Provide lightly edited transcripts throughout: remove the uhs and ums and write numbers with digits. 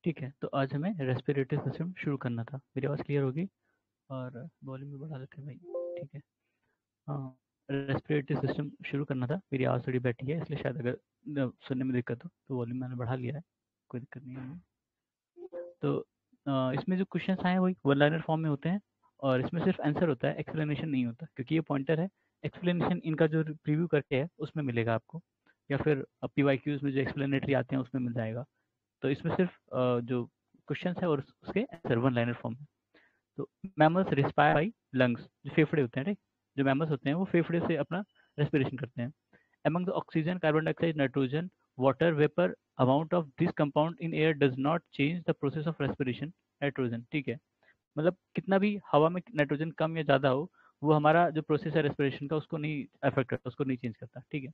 ठीक है, तो आज हमें रेस्पिरेटरी सिस्टम शुरू करना था। मेरी आवाज़ क्लियर होगी? और वॉल्यूम भी बढ़ा देते हैं भाई। ठीक है। हाँ, रेस्पिरेटरी सिस्टम शुरू करना था। मेरी आवाज़ थोड़ी बैठी है, इसलिए शायद अगर सुनने में दिक्कत हो तो वॉल्यूम मैंने बढ़ा लिया है, कोई दिक्कत नहीं है हमें। तो इसमें जो क्वेश्चंस आए हैं वही वन लाइनर फॉर्म में होते हैं, और इसमें सिर्फ आंसर होता है, एक्सप्लेनेशन नहीं होता, क्योंकि ये पॉइंटर है। एक्सप्लेनेशन इनका जो प्रीव्यू करके है उसमें मिलेगा आपको, या फिर PYQs में जो एक्सप्लेनेटरी आते हैं उसमें मिल जाएगा। तो इसमें सिर्फ जो क्वेश्चंस है और उसके आंसर वन लाइनर फॉर्म में। तो मैमल्स रिस्पायर बाई लंग्स, जो फेफड़े होते हैं, राइट। जो मैमल्स होते हैं वो फेफड़े से अपना रेस्पिरेशन करते हैं। among the oxygen, carbon dioxide, nitrogen, water vapor, amount of this compound in air does not change the process of respiration. Nitrogen, ठीक है। मतलब कितना भी हवा में नाइट्रोजन कम या ज़्यादा हो, वो हमारा जो प्रोसेस है रेस्पिरेशन का उसको नहीं अफेक्ट करता, उसको नहीं चेंज करता, ठीक है।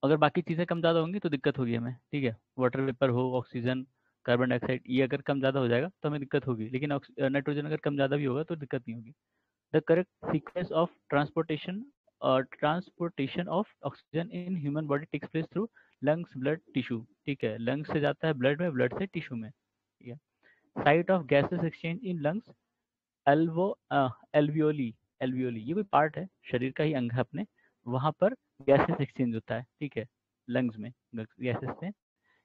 अगर बाकी चीज़ें कम ज़्यादा होंगी तो दिक्कत होगी हमें, ठीक है। वाटर वेपर हो, ऑक्सीजन, कार्बन डाइऑक्साइड, ये अगर कम ज़्यादा हो जाएगा तो हमें दिक्कत होगी, लेकिन नाइट्रोजन अगर कम ज़्यादा भी होगा तो दिक्कत नहीं होगी। The correct sequence of transportation of oxygen in human body takes place through lungs, blood, tissue, ठीक है। लंग्स से जाता है ब्लड में, ब्लड से टिश्यू में, ठीक है। Site of gases exchange in lungs, elbow alveoli, alveoli ये कोई पार्ट है, शरीर का ही अंग है अपने, वहाँ पर गैसेस एक्सचेंज होता है, ठीक है। लंग्स में गैसेस से,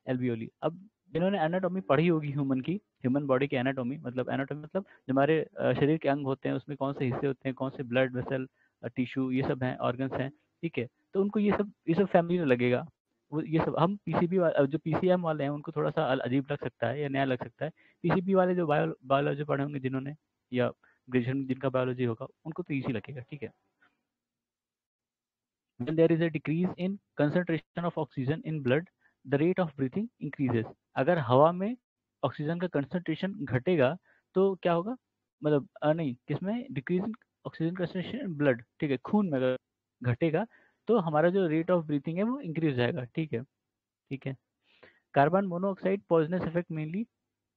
एल्वियोली। अब जिन्होंने एनाटॉमी पढ़ी होगी ह्यूमन की, ह्यूमन बॉडी की एनाटॉमी मतलब जो हमारे शरीर के अंग होते हैं उसमें कौन से हिस्से होते हैं, कौन से ब्लड वेसल, टिश्यू, ये सब हैं, ऑर्गन्स हैं, ठीक है। तो उनको ये सब फैमिली लगेगा। वो ये सब हम पीसीबी जो पीसीएम वाले हैं उनको थोड़ा सा अजीब लग सकता है या नया लग सकता है। पीसीबी वाले जो बायोलॉजी पढ़े होंगे जिन्होंने, या ग्रेजुएशन जिनका बायोलॉजी होगा, उनको तो ईजी लगेगा, ठीक है। When there is a decrease in concentration of oxygen in blood, the rate of breathing increases. अगर हवा में ऑक्सीजन का कंसंट्रेशन घटेगा तो क्या होगा, मतलब नहीं, किसमें decrease in oxygen concentration in blood, ठीक है, खून में अगर घटेगा तो हमारा जो रेट ऑफ ब्रीथिंग है वो इंक्रीज जाएगा, ठीक है। ठीक है। Carbon monoxide poisonous effect mainly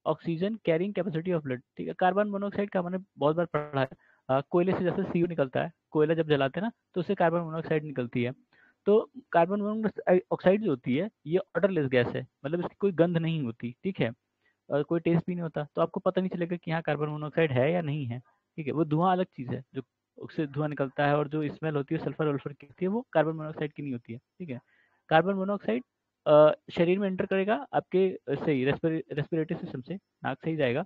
oxygen carrying capacity of blood, ठीक है। कार्बन मोनोऑक्साइड का मैंने बहुत बार पढ़ा है। कोयले से जैसे CO निकलता है, कोयला जब जलाते हैं ना तो उससे कार्बन मोनोऑक्साइड निकलती है। तो कार्बन मोनोऑक्साइड जो होती है ये ऑडरलेस गैस है, मतलब इसकी कोई गंध नहीं होती, ठीक है। और कोई टेस्ट भी नहीं होता, तो आपको पता नहीं चलेगा कि यहाँ कार्बन मोनोऑक्साइड है या नहीं है, ठीक है। वो धुआं अलग चीज़ है, जो उससे धुआं निकलता है, और जो स्मेल होती है सल्फर वल्फर की होती है वो कार्बन मोनोऑक्साइड की नहीं होती है, ठीक है। कार्बन मोनोऑक्साइड शरीर में एंटर करेगा आपके से ही रेस्पिरेटरी सिस्टम से, नाक से ही जाएगा,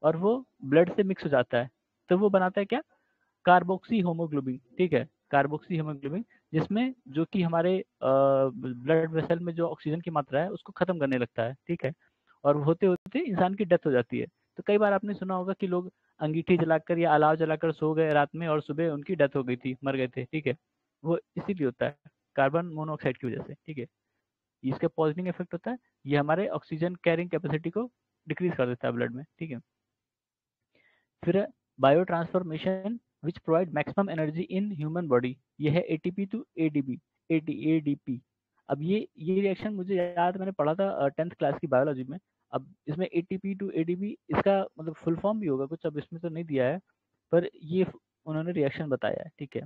और वो ब्लड से मिक्स हो जाता है। तो वो बनाता है क्या, कार्बोक्सी होमोग्लोबिन, ठीक है। कार्बोक्सी होमोग्लोबिन, जिसमें जो कि हमारे ब्लड वेसल में जो ऑक्सीजन की मात्रा है उसको खत्म करने लगता है, ठीक है। और होते होते इंसान की डेथ हो जाती है। तो कई बार आपने सुना होगा कि लोग अंगीठी जलाकर या अलाव जलाकर सो गए रात में और सुबह उनकी डेथ हो गई थी, मर गए थे, ठीक है। वो इसीलिए होता है, कार्बन मोनोऑक्साइड की वजह से, ठीक है। इसका पॉइजनिंग इफेक्ट होता है, ये हमारे ऑक्सीजन कैरिंग कैपेसिटी को डिक्रीज कर देता है ब्लड में, ठीक है। फिर bio transformation which provide maximum energy in human body, ये है ATP टू ADP, ADP। अब ये रिएक्शन मुझे याद, मैंने पढ़ा था 10th क्लास की बायोलॉजी में। अब इसमें ATP टू ADP, इसका मतलब फुल फॉर्म भी होगा कुछ, अब इसमें तो नहीं दिया है, पर ये उन्होंने रिएक्शन बताया है, ठीक है।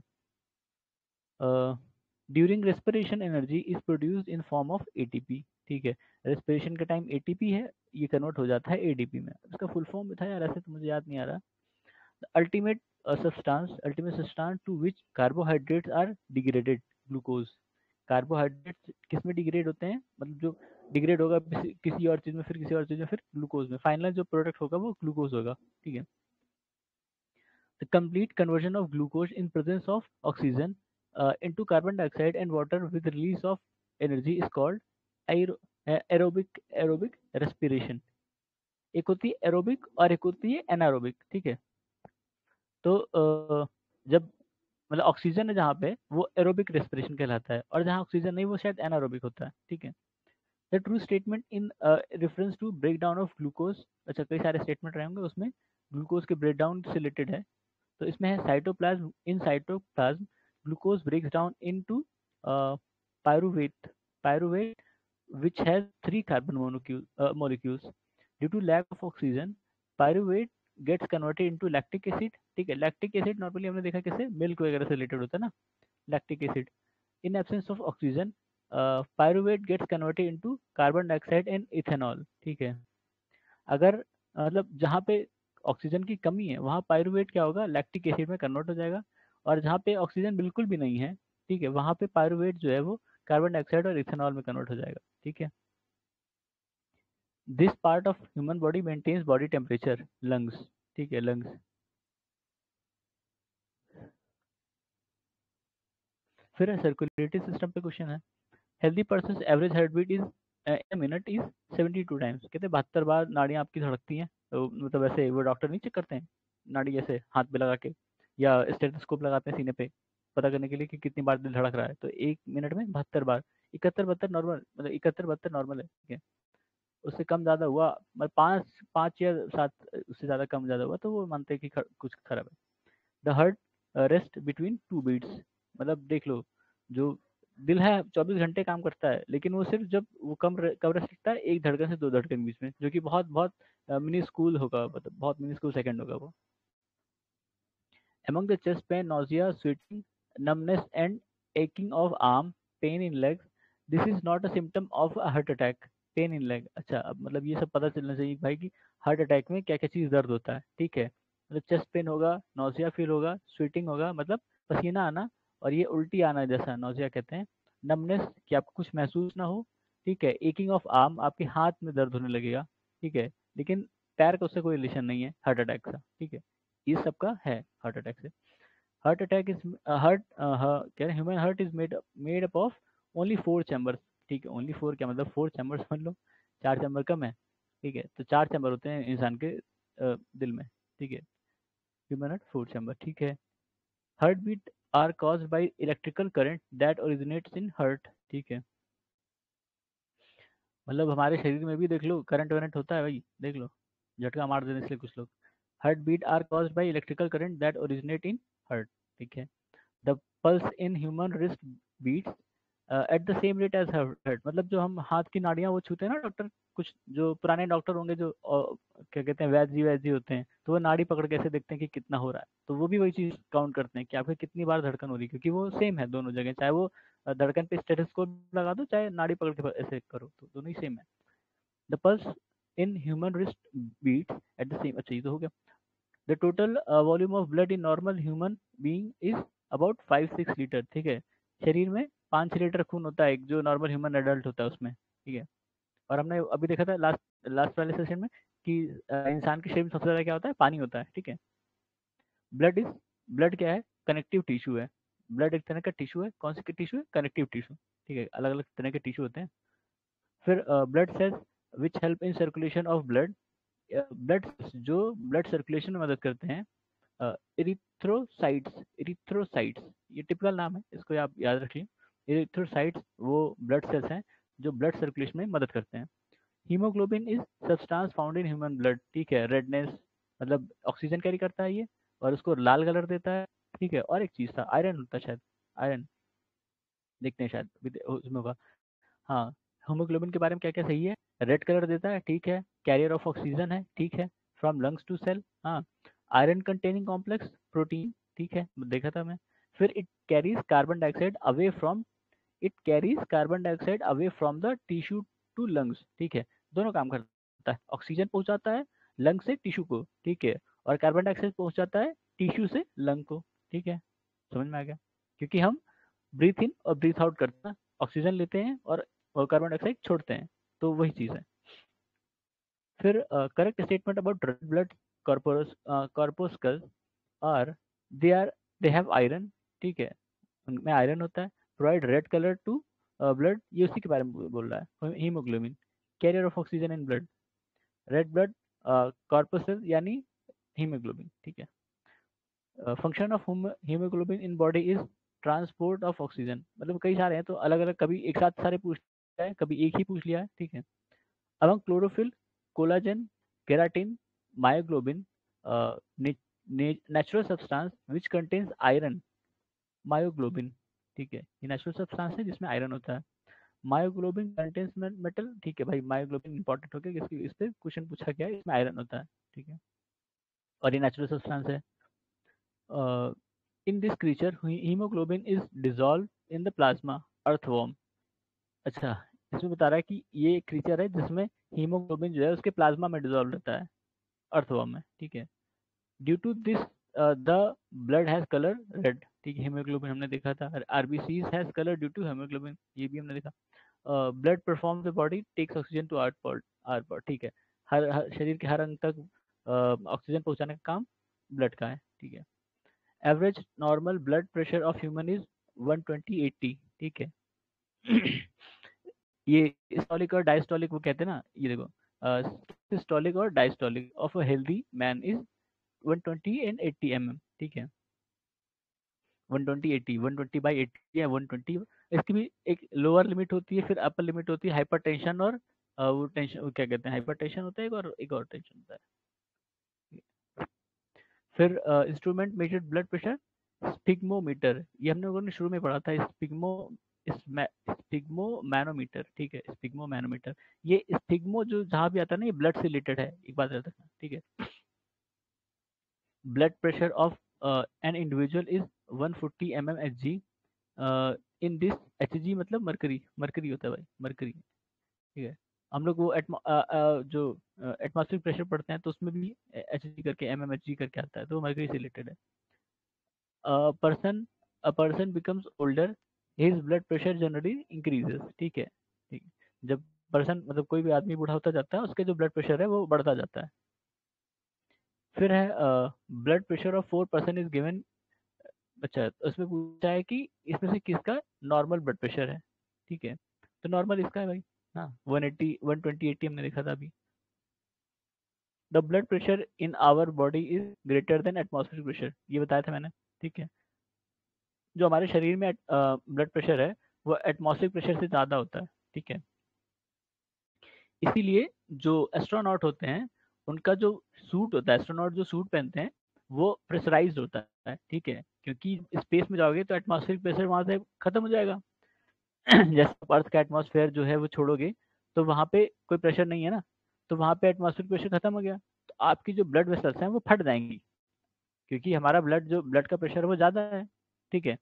During respiration energy is produced in form of ATP, ठीक है। रेस्पिरेशन के टाइम ATP है, ये कन्वर्ट हो जाता है ADP में। इसका फुल फॉर्म भी था यार, ऐसे तो मुझे याद नहीं आ रहा। ultimate ultimate substance to which carbohydrates are degraded, glucose। Carbohydrates किस में डिग्रेड होते हैं, मतलब जो डिग्रेड होगा किसी और चीज में, फिर किसी और चीज में, फिर ग्लूकोज में, फाइनल जो प्रोडक्ट होगा वो ग्लूकोज होगा, ठीक है। The complete conversion of glucose in presence of oxygen into carbon dioxide and water with release of energy is called aerobic respiration. एक होती है एरोबिक और एक होती है एनारोबिक, ठीक है। तो जब मतलब ऑक्सीजन है जहाँ पे, वो एरोबिक रेस्पिरेशन कहलाता है, और जहाँ ऑक्सीजन नहीं वो शायद एनारोबिक होता है, ठीक है। The true statement in reference to break down of glucose, अच्छा कई सारे स्टेटमेंट रहेंगे उसमें, ग्लूकोज के ब्रेक डाउन से रिलेटेड है। तो इसमें है cytoplasm glucose breaks down into pyruvate, pyruvate which has 3 carbon molecules. Due to lack of oxygen, pyruvate gets converted into lactic acid, ठीक है। लैक्टिक एसिड नॉर्मली हमने देखा कैसे मिल्क वगैरह से रिलेटेड होता है ना, lactic acid. In absence of oxygen pyruvate gets converted into carbon dioxide and ethanol, ठीक है। अगर मतलब जहाँ पे ऑक्सीजन की कमी है वहाँ पायरुवेट क्या होगा, लैक्टिक एसिड में कन्वर्ट हो जाएगा। और जहाँ पे ऑक्सीजन बिल्कुल भी नहीं है, ठीक है, वहाँ पे पायरुवेट जो है वो कार्बन डाइऑक्साइड और इथेनॉल में कन्वर्ट हो जाएगा, ठीक है। This part of human body maintains body temperature, lungs, ठीक है, लंग्स। फिर सर्कुलेटरी सिस्टम पे क्वेश्चन है। Healthy person average heart beat is in minute is 72 times, कहते हैं 72 बार नाड़ियाँ आपकी धड़कती हैं। तो मतलब वैसे वो डॉक्टर नहीं चेक करते हैं नाड़ी ऐसे हाथ पे लगा के, या स्टेथोस्कोप लगाते हैं सीने पे पता करने के लिए कि कितनी बार दिल धड़क रहा है, तो 1 मिनट में 72 बार। 71 72 नॉर्मल, मतलब 71 72 नॉर्मल है, ठीक है। उससे कम ज़्यादा हुआ, मतलब 5 5 या 7 उससे ज़्यादा कम ज़्यादा हुआ तो वो मानते हैं कि कुछ खराब है। The heart rest between two beats, मतलब देख लो, जो दिल है 24 घंटे काम करता है, लेकिन वो सिर्फ जब वो कम रेस्ट लेता है एक धड़कन से दो धड़कन के बीच में, जो कि बहुत बहुत मिनी स्कूल होगा, मतलब बहुत मिनी स्कूल सेकंड होगा वो। Among the chest pain, nausea, sweating, numbness, and aching of arm, pain in legs, this is not a symptom of a heart attack. Pain in leg, अच्छा, अब मतलब ये सब पता चलना चाहिए भाई कि हार्ट अटैक में क्या क्या चीज़ दर्द होता है, ठीक है। मतलब चेस्ट पेन होगा, नोजिया फील होगा, स्वेटिंग होगा मतलब पसीना आना, और ये उल्टी आना जैसा नोजिया कहते हैं। नमनेस कि आपको कुछ महसूस ना हो, ठीक है। एकिंग ऑफ आर्म, आपके हाथ में दर्द होने लगेगा, ठीक है। लेकिन पैर का उससे कोई रिलेशन नहीं है हार्ट अटैक का, ठीक है। ये सबका है हार्ट अटैक से। हार्ट अटैक इज हार्ट कह रहे human heart is made up of only 4 chambers, ठीक है। ओनली 4 क्या मतलब 4 चैम्बर समझ लो, 4 चैम्बर कम है, ठीक है। तो 4 चैम्बर होते हैं इंसान के दिल में, ठीक है। ह्यूमन हार्ट 4 चैम्बर, ठीक है। Heart beat are caused by electrical current that originates in heart, ठीक है। मतलब हमारे शरीर में भी देख लो करंट वरंट होता है भाई, देख लो, झटका मार देने इसलिए कुछ लोग। Heart beat are caused by electrical current that originate in heart, ठीक है। The pulse in human wrist beats at the same rate as heart, मतलब जो हम हाथ की नाड़ियां वो छूते हैं ना डॉक्टर, कुछ जो पुराने डॉक्टर होंगे जो क्या कहते हैं वैद्य होते हैं, तो वो नाड़ी पकड़ के ऐसे देखते हैं कि कितना हो रहा है, तो वो भी वही चीज काउंट करते हैं कि आपकी कितनी बार धड़कन हो रही है, क्योंकि वो सेम है दोनों जगह, चाहे वो धड़कन पे स्टेथोस्कोप लगा दो चाहे नाड़ी पकड़ के ऐसे करो, तो दोनों ही सेम है। The pulse in human wrist beats at the same, अच्छा ये तो हो गया। The total volume of blood in normal human being is about 5 6 litre, ठीक है। शरीर में 5 6 लीटर खून होता है, एक जो नॉर्मल ह्यूमन एडल्ट होता है उसमें, ठीक है। और हमने अभी देखा था लास्ट लास्ट वाले सेशन में कि इंसान के शरीर में सबसे ज़्यादा क्या होता है, पानी होता है, ठीक है। ब्लड इज ब्लड क्या है, कनेक्टिव टिश्यू है। ब्लड एक तरह का टिश्यू है, कौन सी टिश्यू है, कनेक्टिव टिश्यू, ठीक है। अलग अलग तरह के टिश्यू होते हैं। फिर blood cells which help in circulation of blood, blood जो ब्लड सर्कुलेशन में मदद करते हैं। इरिथ्रोसाइट्स, इरिथ्रोसाइट्स ये टिपिकल नाम है, इसको आप याद रखिए। इरिथ्रोसाइट्स वो ब्लड सेल्स हैं जो ब्लड सर्कुलेशन में मदद करते हैं। Haemoglobin is substance found in human blood, ठीक है। रेडनेस मतलब ऑक्सीजन कैरी करता है ये, और उसको लाल कलर देता है, ठीक है। और एक चीज था आयरन होता है शायद, आयरन देखते हैं शायद उसमें होगा। हाँ, हीमोग्लोबिन के बारे में क्या क्या सही है, रेड कलर देता है, ठीक है। कैरियर ऑफ ऑक्सीजन है, ठीक है। फ्रॉम लंग्स टू सेल, हाँ। आयरन कंटेनिंग कॉम्प्लेक्स प्रोटीन, ठीक है, देखा था मैं। फिर it carries carbon dioxide away from the tissue to lungs, ठीक है। दोनों काम करता है, ऑक्सीजन पहुंचाता है लंग से टिश्यू को, ठीक है। और कार्बन डाइऑक्साइड पहुंचाता है टिश्यू से लंग को, ठीक है। समझ में आ गया, क्योंकि हम ब्रीथ इन और ब्रीथ आउट करते हैं, ऑक्सीजन लेते हैं और कार्बन डाइऑक्साइड छोड़ते हैं, तो वही चीज़ है। फिर correct statement about red blood corpuscle और they are they have iron, ठीक है, उनमें आयरन होता है। Provide red colour to blood, ये उसी के बारे में बोल रहा है। Haemoglobin carrier of oxygen in blood, red blood corpuscle यानी हीमोग्लोबिन, ठीक है। Function of haemoglobin in body is transport of oxygen, मतलब कई सारे हैं तो अलग अलग, कभी एक साथ सारे पूछ लिया है, कभी एक ही पूछ लिया है, ठीक है। Among chlorophyll, collagen, keratin, myoglobin, natural substance which contains iron, myoglobin, ठीक है। ये नेचुरल सब्सटेंस है जिसमें आयरन होता है। मायोग्लोबिन कंटेन्स मेटल, ठीक है भाई, मायोग्लोबिन इंपॉर्टेंट हो गया, इस पे क्वेश्चन पूछा गया है, इसमें आयरन होता है, ठीक है। और ये नेचुरल सब्सटेंस है। In this creature, hemoglobin is dissolved in the plasma, earthworm. अच्छा, इसमें बता रहा है कि ये क्रीचर है जिसमें हीमोग्लोबिन जो है उसके प्लाज्मा में डिसॉल्व रहता है, अर्थवर्म में, ठीक है। Due to this the blood has colour red, ठीक है, हीमोग्लोबिन हमने देखा था। RBCs has colour due to haemoglobin, ये भी हमने देखा। Blood perform the body takes oxygen to our part, ठीक है। हर शरीर के हर अंग तक ऑक्सीजन पहुंचाने का काम ब्लड का है, ठीक है। Average normal blood pressure of human is 120/80, ठीक है। ये सिस्टोलिक और डायस्टोलिक वो कहते हैं ना, ये देखो, सिस्टोलिक और diastolic of a healthy man is 120/80 mm, ठीक है। 120/80, 120/80 या 120, इसकी भी एक लोअर लिमिट होती है, फिर अपर लिमिट होती है। हाइपर टेंशन और वो टेंशन, वो क्या कहते हैं, हाइपर टेंशन होता है एक और टेंशन होता है। फिर इंस्ट्रूमेंट मेजर्ड ब्लड प्रेशर, स्पिग्मोमीटर, ये हमने लोगों ने शुरू में पढ़ा था। स्पिग्मो मैनोमीटर, ठीक है, स्पिग्मो मैनोमीटर। ये स्पिग्मो जो जहाँ भी आता है ना, ये ब्लड से रिलेटेड है, एक बात याद रखना, ठीक है। Blood pressure of an individual is 140 mmHg in this. Hg मतलब मरकरी, मरकरी होता है भाई, मरकरी, ठीक है। हम लोग वो जो एटमॉस्फेरिक प्रेशर पढ़ते हैं तो उसमें भी एचजी करके, mmHg करके आता है, तो मरकरी से रिलेटेड है। Person a person becomes older, his blood pressure generally increases, ठीक है, ठीक है। जब पर्सन मतलब कोई भी आदमी बूढ़ा होता जाता है, उसके जो ब्लड प्रेशर है वो बढ़ता जाता है। फिर है blood pressure of 4 person is given. अच्छा, तो उसमें पूछा है कि इसमें से किसका नॉर्मल ब्लड प्रेशर है, ठीक है। तो नॉर्मल इसका है भाई, हाँ, 180, 120/80 हमने देखा था अभी। The blood pressure in our body is greater than atmospheric pressure, ये बताया था मैंने, ठीक है। जो हमारे शरीर में ब्लड प्रेशर है वो एटमॉस्फेरिक प्रेशर से ज़्यादा होता है, ठीक है। इसीलिए जो एस्ट्रोनॉट होते हैं उनका जो सूट होता है, एस्ट्रोनॉट जो सूट पहनते हैं वो प्रेशराइज्ड होता है, ठीक है, क्योंकि स्पेस में जाओगे तो एटमॉस्फेरिक प्रेशर वहाँ से खत्म हो जाएगा। जैसे आप अर्थ का एटमॉस्फेयर जो है वो छोड़ोगे तो वहाँ पे कोई प्रेशर नहीं है ना, तो वहाँ पे एटमॉस्फेरिक प्रेशर खत्म हो गया, तो आपकी जो ब्लड वेसल्स हैं वो फट जाएंगी, क्योंकि हमारा ब्लड का प्रेशर वो ज़्यादा है, ठीक है,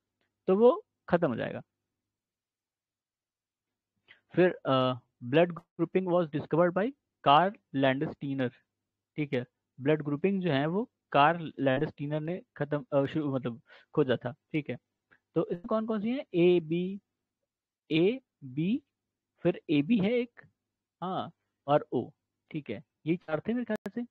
तो वो खत्म हो जाएगा। फिर blood grouping was discovered by Karl Landsteiner, ठीक है। ब्लड ग्रुपिंग जो है वो कार्ल लैंडस्टीनर ने शुरू मतलब खोजा था, ठीक है। तो इसमें कौन कौन सी है, ए बी, फिर ए बी है एक, हाँ, और ओ, ठीक है, ये चार थे मेरे ख्याल से।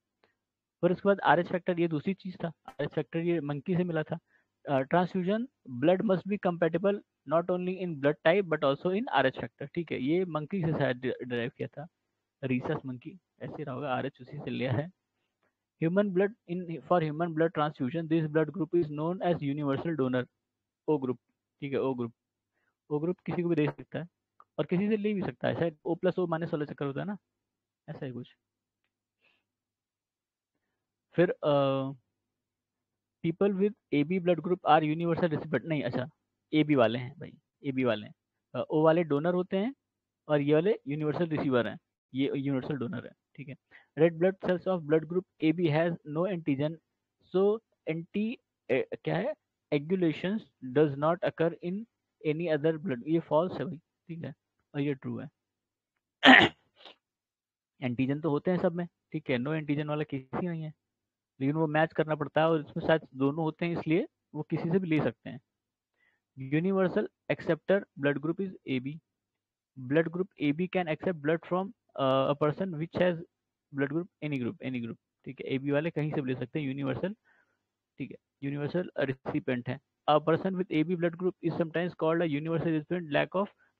फिर उसके बाद आर एच फैक्टर, ये दूसरी चीज था, आर एच फैक्टर ये मंकी से मिला था। Transfusion blood must be compatible not only in blood type but also in R H factor, ठीक है, ये मंकी से शायद डिराइव किया था, रीसस मंकी, ऐसे रहा होगा, आर एच उसी से लिया है। Human blood in for human blood transfusion this blood group is known as universal donor, O group, ठीक है, ओ ग्रुप। ओ ग्रुप किसी को भी दे सकता है और किसी से ले भी सकता है, शायद O+O- वाला चक्कर होता है ना, ऐसा ही कुछ। फिर people with A B blood group are universal recipient, नहीं, अच्छा, ए बी वाले हैं भाई, ए बी वाले हैं, ओ वाले डोनर होते हैं और ये वाले यूनिवर्सल रिसीवर हैं, ये यूनिवर्सल डोनर है, ठीक है। Red blood cells of blood group A B has no antigen, so anti क्या है, agglutination does not occur in any other blood, ये फॉल्स है भाई, ठीक है, और ये ट्रू है। एंटीजन तो होते हैं सब में, ठीक है, नो एंटीजन वाला किसी नहीं है, लेकिन वो मैच करना पड़ता है और इसमें शायद दोनों होते हैं, इसलिए वो किसी से भी ले सकते हैं। Universal acceptor blood group is A B, blood group A B can accept blood from a person which has blood group any group, ठीक है, ए बी वाले कहीं से भी ले सकते हैं, यूनिवर्सल, ठीक है, यूनिवर्सल रिसिपेंट है। A person with A B blood group is sometimes called a universal recipient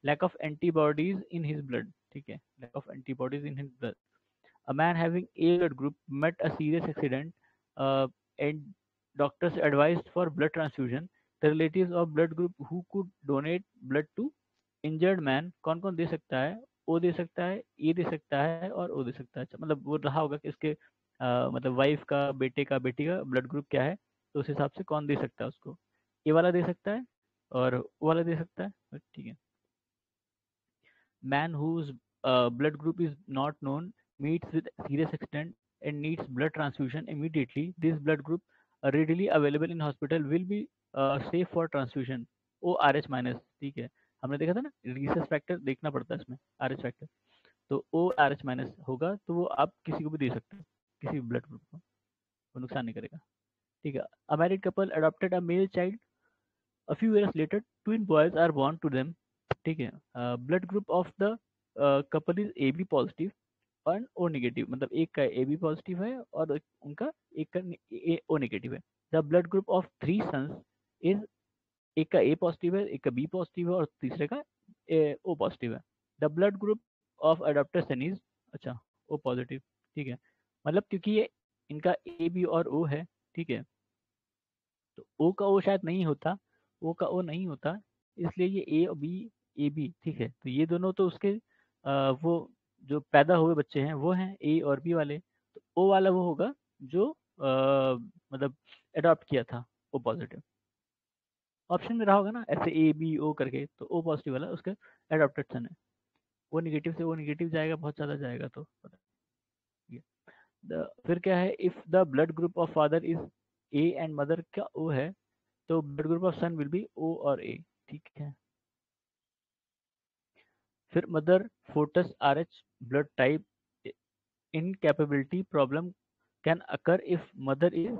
lack of antibodies in his blood, ठीक है, lack of antibodies in his blood. A man having A blood group met a serious accident, and doctors advised for blood transfusion. The relatives of blood group who could donate blood to injured man, कौन कौन दे सकता है, ओ दे सकता है, ए दे सकता है और ओ दे सकता है। अच्छा, मतलब वो रहा होगा कि इसके मतलब वाइफ का, बेटी का ब्लड ग्रुप क्या है, तो उस हिसाब से कौन दे सकता है उसको, ए वाला दे सकता है और ओ वाला दे सकता है, ठीक है। Man whose blood group is not known meets with serious extent and needs blood transfusion immediately. This blood group readily available in hospital will be safe for transfusion. O RH minus, ठीक है। हमने देखा था ना, recess factor देखना पड़ता है इसमें, आरएच फैक्टर। तो ओ आर एच माइनस होगा, तो वो आप किसी को भी दे सकते हो, किसी भी ब्लड ग्रुप को, वो नुकसान नहीं करेगा। ठीक है। A married couple adopted a male child, a few years later twin boys are born to them. ठीक है। Blood group of the couple is A B positive और ओ नेगेटिव, मतलब एक का ए बी पॉजिटिव है और उनका एक का ओ नेगेटिव है। The blood group of three sons is, एक का ए पॉजिटिव है, एक का बी पॉजिटिव है और तीसरे का ओ पॉजिटिव है। The blood group of adopter son is, अच्छा, ओ पॉजिटिव। ठीक है। मतलब क्योंकि ये इनका ए बी और ओ है, ठीक है, तो ओ का ओ शायद नहीं होता, ओ का ओ नहीं होता, इसलिए ये ए और बी, ए बी, ठीक है, तो ये दोनों तो उसके वो जो पैदा हुए बच्चे हैं वो हैं ए और बी वाले, तो ओ वाला वो होगा जो मतलब अडॉप्ट किया था, ओ पॉजिटिव। ऑप्शन में रहा होगा ना ऐसे ए बी ओ करके, तो ओ पॉजिटिव वाला उसका एडॉप्टेड सन है। वो निगेटिव से वो निगेटिव जाएगा, बहुत ज़्यादा जाएगा तो पता है। फिर क्या है, if the blood group of father is A and mother का ओ है, तो blood group of son will be O or A. ठीक है। फिर mother foetus R H blood type incompatibility problem can occur if mother is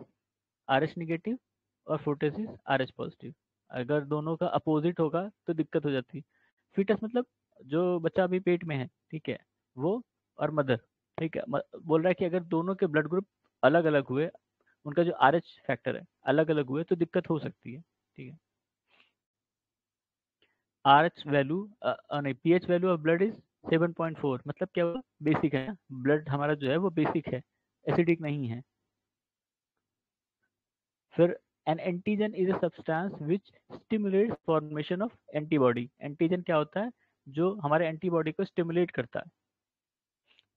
R H negative और foetus is R H positive. अगर दोनों का opposite होगा तो दिक्कत हो जाती है। फीटस मतलब जो बच्चा अभी पेट में है, ठीक है, वो और मदर, ठीक है, बोल रहा है कि अगर दोनों के ब्लड ग्रुप अलग अलग हुए, उनका जो आर एच फैक्टर है अलग अलग हुए, तो दिक्कत हो सकती है। ठीक है। आर एच वैल्यू नहीं, P H value of blood is 7.4, मतलब क्या हुआ, बेसिक है ना, ब्लड हमारा जो है वो बेसिक है, एसिडिक नहीं है। फिर N antigen is a substance which stimulates formation of antibody. Antigen क्या होता है, जो हमारे एंटीबॉडी को स्टिमुलेट करता है,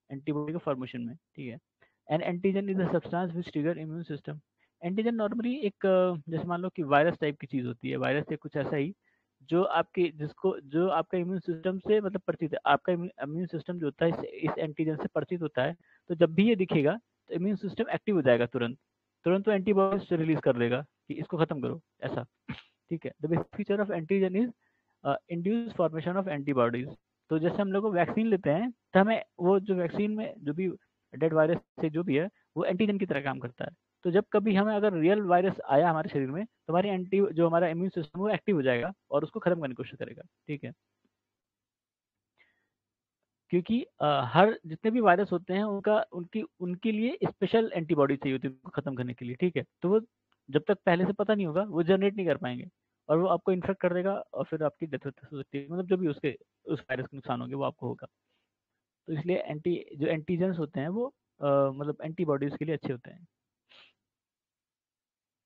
एंटीबॉडी के फॉर्मेशन में। ठीक है। N antigen is a substance which trigger immune system. Antigen normally एक जैसे मान लो कि वायरस टाइप की चीज होती है, वायरस या कुछ ऐसा ही, जो आपके जिसको जो आपका इम्यून सिस्टम से मतलब परिचित है, आपका इम्यून सिस्टम जो होता है इस एंटीजन से परिचित होता है, तो जब भी ये दिखेगा तो इम्यून सिस्टम एक्टिव हो जाएगा तुरंत, तुरंत वो एंटीबॉडीज रिलीज कर देगा कि इसको खत्म करो, ऐसा। ठीक है। The basic feature of antigen is induce formation of antibodies. तो जैसे हम लोग को वैक्सीन लेते हैं, तो हमें वो जो वैक्सीन में जो भी डेड वायरस से जो भी है, वो एंटीजन की तरह काम करता है। तो जब कभी हमें अगर रियल वायरस आया हमारे शरीर में, तो हमारी एंटी जो हमारा इम्यून सिस्टम वो एक्टिव हो जाएगा और उसको खत्म करने की कोशिश करेगा। ठीक है। क्योंकि हर जितने भी वायरस होते हैं उनका उनकी उनके लिए स्पेशल एंटीबॉडी चाहिए होती है उनको खत्म करने के लिए। ठीक है। तो वो जब तक पहले से पता नहीं होगा वो जनरेट नहीं कर पाएंगे, और वो आपको इन्फेक्ट कर देगा और फिर आपकी डेथ हो सकती है, मतलब जो भी उसके उस वायरस के नुकसान होंगे वो आपको होगा। तो इसलिए जो एंटीजेंस होते हैं वो मतलब एंटीबॉडीज के लिए अच्छे होते हैं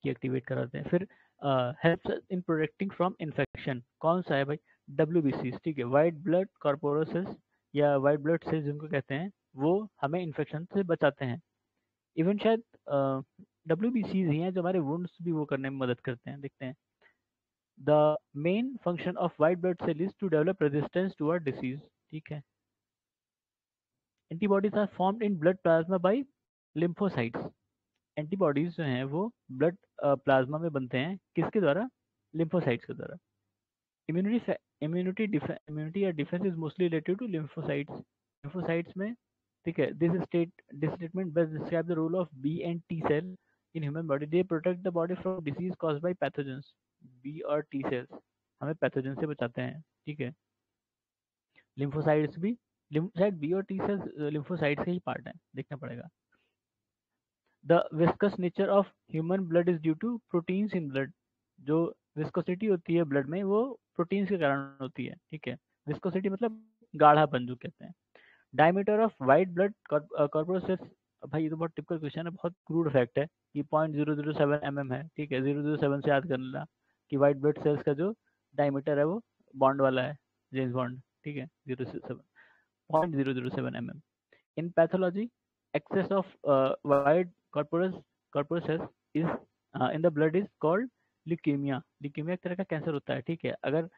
कि एक्टिवेट कराते हैं। फिर helps in protecting from infection, कौन सा है भाई, डब्ल्यू, ठीक है, वाइट ब्लड कॉर्पोरोसिस या वाइट ब्लड सेल्स जिनको कहते हैं, वो हमें इन्फेक्शन से बचाते हैं। इवन शायद डब्ल्यू ही हैं जो हमारे वुंड्स भी वो करने में मदद करते हैं, देखते हैं। The main function of white blood cell is to develop resistance toward disease. ठीक है। Antibodies are formed in blood plasma by lymphocytes. Antibodies जो हैं वो ब्लड प्लाज्मा में बनते हैं, किसके द्वारा, लिम्फोसाइट्स के द्वारा। इम्यूनिटी इम्यूनिटी या defence is mostly related to lymphocytes. Lymphocytes में, ठीक है, this statement best describe the role of B and T cell in human body, they protect the body from disease caused by pathogens. B और T cells हमें pathogen से बचाते हैं। ठीक है। लिम्फोसाइट्स भी, लिम्फोसाइट बी और टी सेल्स लिम्फोसाइट्स के ही पार्ट है, देखना पड़ेगा। The viscous nature of human blood is due to proteins in blood. जो विस्कोसिटी होती है ब्लड में वो प्रोटीन्स के कारण होती है। ठीक है। विस्कोसिटी मतलब गाढ़ापन जो कहते हैं। डायमीटर ऑफ वाइट ब्लड कॉर्पोरस, भाई ये तो बहुत टिपिकल क्वेश्चन है, बहुत क्रूड फैक्ट है कि 0.007 mm है। ठीक है। 007 से याद कर लेना कि वाइट ब्लड सेल्स का जो डायमीटर है वो बॉन्ड वाला है, जेम्स बॉन्ड। ठीक है। 0.007 mm। In pathology, excess of white corpuscles is in the blood is called leukemia। leukemia एक तरह का कैंसर होता है। ठीक है। अगर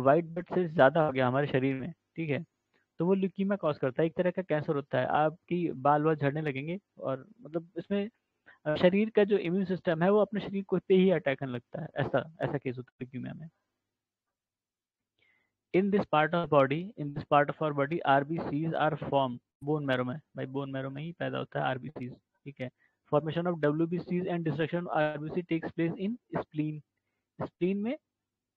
वाइट ब्लड सेल्स ज़्यादा हो गया हमारे शरीर में, ठीक है, तो वो ल्यूकीमिया कॉज करता है, एक तरह का कैंसर होता है, आपकी बाल वाल झड़ने लगेंगे, और मतलब इसमें शरीर का जो इम्यून सिस्टम है वो अपने शरीर को पे ही अटैक करने लगता है, ऐसा ऐसा केस होता है ल्यूकीमिया में। In this part of body, in this part of our body RBCs are form bone marrow में, भाई बोन मैरो में ही पैदा होता है आरबीसीज, ठीक है। फॉर्मेशन ऑफ डब्ल्यूबीसीज and destruction of RBC takes place in spleen, spleen में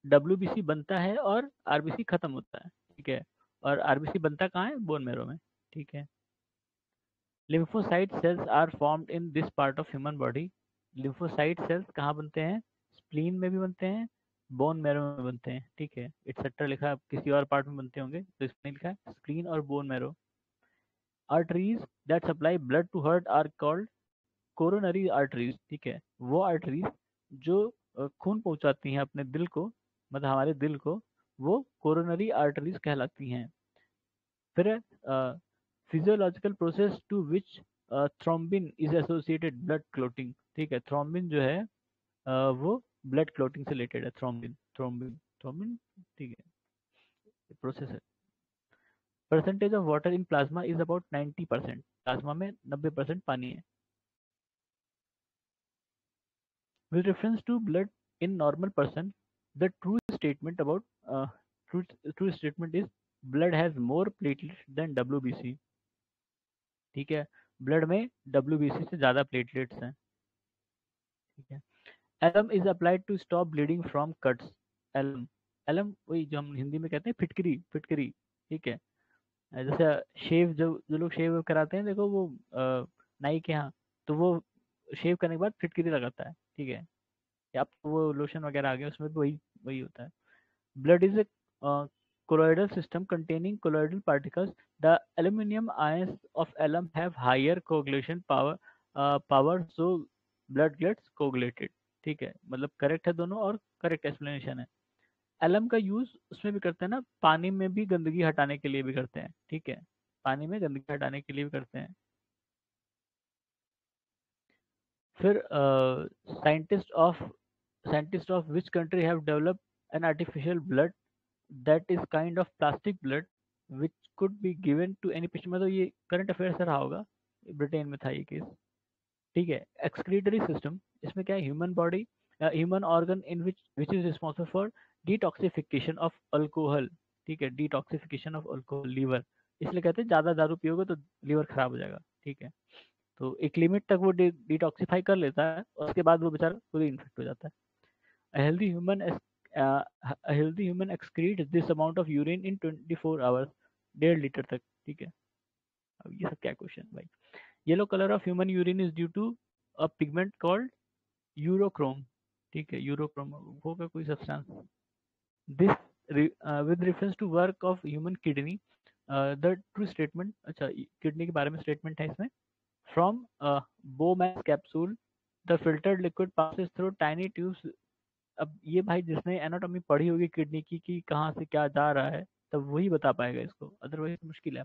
डब्ल्यूबीसी बनता है और आरबीसी खत्म होता है, ठीक है। और आरबीसी बनता कहाँ है, बोन मैरो में, ठीक है। Lymphocyte cells are formed in this part of human body, lymphocyte cells कहाँ बनते हैं, स्प्लीन में भी बनते हैं, बोन मैरो में बनते हैं, ठीक है। एक्सेट्रा लिखा है, किसी और पार्ट में बनते होंगे तो इसमें लिखा है स्प्लीन और bone marrow. Arteries that supply blood to heart are called coronary arteries, ठीक है। वो आर्टरीज जो खून पहुंचाती हैं अपने दिल को, मतलब हमारे दिल को, वो कोरोनरी आर्टरीज कहलाती हैं। फिर physiological process to which thrombin is associated blood clotting, ठीक है। थ्रोम्बिन जो है वो ब्लड क्लोटिंग से रिलेटेड है, थ्रोम्बिन थ्रोम्बिन थ्रोम्बिन, ठीक है, प्रोसेस है। Percentage of water in plasma is about 90%, plasma में 90% पानी है। With reference to blood in normal person, the true statement about true, true statement is blood has more platelets than WBC, ठीक है। Blood में WBC से ज़्यादा platelets हैं, ठीक है। Alum is applied to stop bleeding from cuts, alum, alum वही जो हम हिंदी में कहते हैं फिटकरी, फिटकरी, ठीक है। जैसे शेव, जो जो लोग शेव कराते हैं देखो वो नाई के यहाँ, तो वो शेव करने के बाद फिटकरी लगाता है, ठीक है। या अब तो वो लोशन वगैरह आ गया, उसमें भी वही वही होता है। Blood is a colloidal system containing colloidal particles. The aluminum ions of alum have higher coagulation power, so blood gets coagulated, ठीक है। मतलब करेक्ट है दोनों और करेक्ट एक्सप्लेनेशन है। एलम का यूज उसमें भी करते हैं ना, पानी में भी गंदगी हटाने के लिए भी करते हैं, ठीक है। पानी में गंदगी हटाने के लिए भी करते हैं। फिर scientist of which country have developed an artificial blood that is kind of plastic blood which could be given to any patient, मतलब ये करंट अफेयर से रहा होगा, ब्रिटेन में था ये केस, ठीक है। एक्सक्रीटरी सिस्टम, इसमें क्या है, human body, human organ in which is responsible for detoxification of alcohol, ठीक है। डिटॉक्सिफिकेशन ऑफ अल्कोहल, लीवर, इसलिए कहते हैं ज़्यादा दारू पियोगे तो लीवर खराब हो जाएगा, ठीक है। तो एक लिमिट तक वो डिटॉक्सिफाई कर लेता है, उसके बाद वो बेचारा खुद ही इन्फेक्ट हो जाता है। A healthy human a healthy human excretes this amount of urine in 24 hours, 1.5 litre तक, ठीक है। अब ये सब क्या क्वेश्चन भाई। Yellow colour of human urine is due to a pigment called urochrome, ठीक है। यूरोक्रोम होगा कोई substance. This with reference to work of human kidney, the true statement, अच्छा किडनी के बारे में स्टेटमेंट है इसमें। From Bowman's capsule the filtered liquid passes through tiny tubes. अब ये भाई जिसने एनाटॉमी पढ़ी होगी किडनी की कि कहाँ से क्या जा रहा है, तब वही बता पाएगा इसको, अदरवाइज मुश्किल है।